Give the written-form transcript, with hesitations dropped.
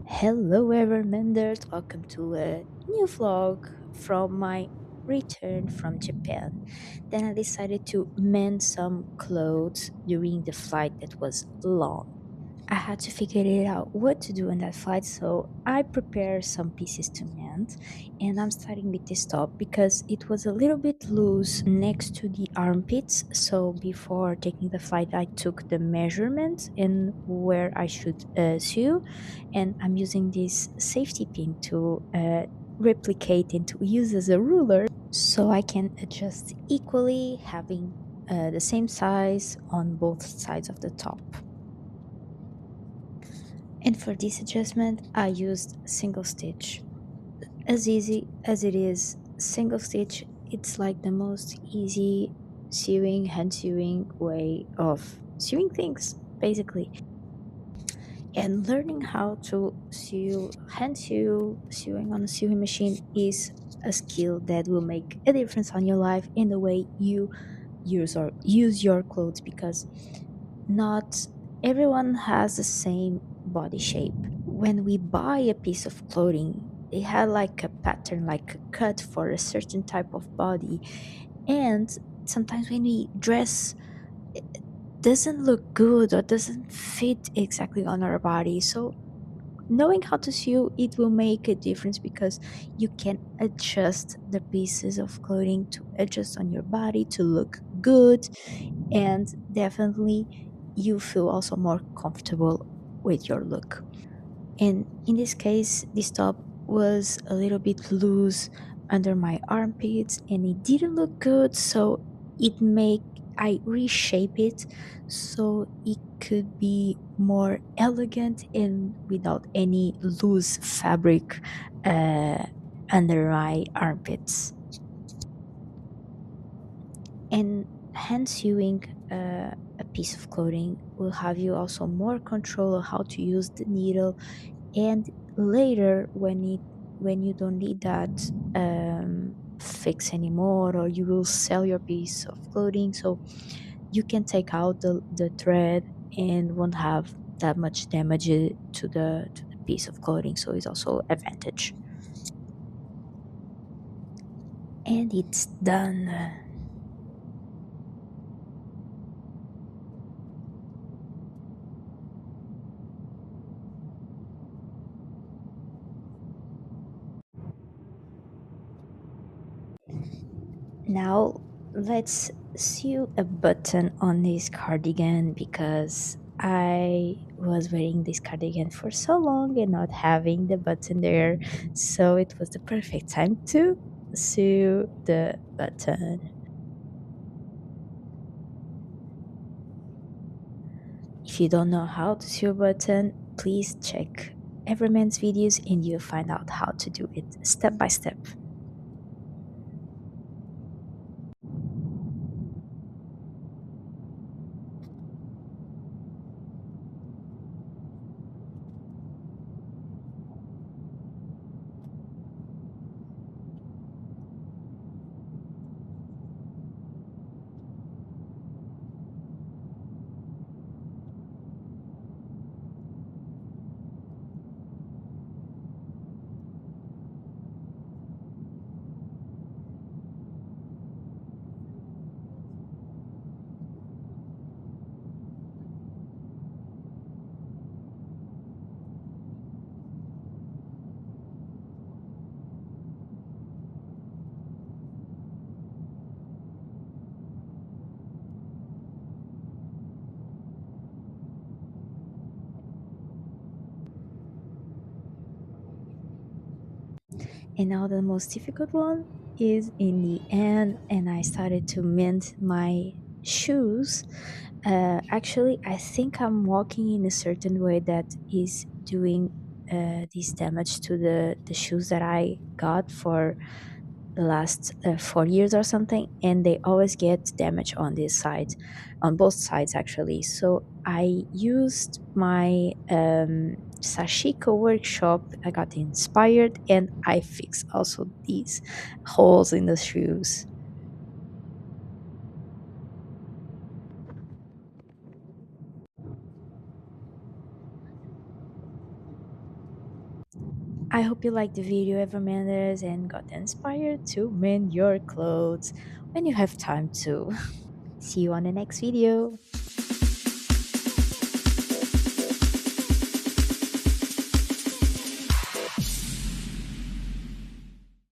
Hello, Evermenders. Welcome to a new vlog from my return from Japan. Then I decided to mend some clothes during the flight that was long. I had to figure it out what to do in that flight, so I prepared some pieces to mend. And I'm starting with this top because it was a little bit loose next to the armpits. So before taking the flight, I took the measurements and where I should sew, and I'm using this safety pin to replicate and to use as a ruler so I can adjust equally, having the same size on both sides of the top. And for this adjustment, I used single stitch. As easy as it is, single stitch, it's like the most easy sewing, hand sewing way of sewing things, basically. And learning how to sew, hand sew, sewing on a sewing machine is a skill that will make a difference on your life in the way you use your clothes, because not everyone has the same body shape. When we buy a piece of clothing, they have like a pattern, like a cut for a certain type of body, and sometimes when we dress, it doesn't look good or doesn't fit exactly on our body. So knowing how to sew, it will make a difference because you can adjust the pieces of clothing to adjust on your body to look good, and definitely you feel also more comfortable with your look. And in this case, this top was a little bit loose under my armpits and it didn't look good, so it make I reshape it so it could be more elegant and without any loose fabric uh, under my armpits. And hand sewing a piece of clothing will have you also more control of how to use the needle, and later when you don't need that fix anymore, or you will sell your piece of clothing, so you can take out the thread and won't have that much damage to the piece of clothing, so it's also advantage. And it's done. Now let's sew a button on this cardigan, because I was wearing this cardigan for so long and not having the button there, so it was the perfect time to sew the button. If you don't know how to sew a button, please check Everman's videos and you'll find out how to do it step by step. And now the most difficult one is in the end, and I started to mend my shoes. Actually, I think I'm walking in a certain way that is doing this damage to the shoes that I got for the last 4 years or something, and they always get damage on this side, on both sides actually. So I used my sashiko workshop. I got inspired and I fixed also these holes in the shoes. I hope you liked the video, Evermenders, and got inspired to mend your clothes when you have time to. See you on the next video.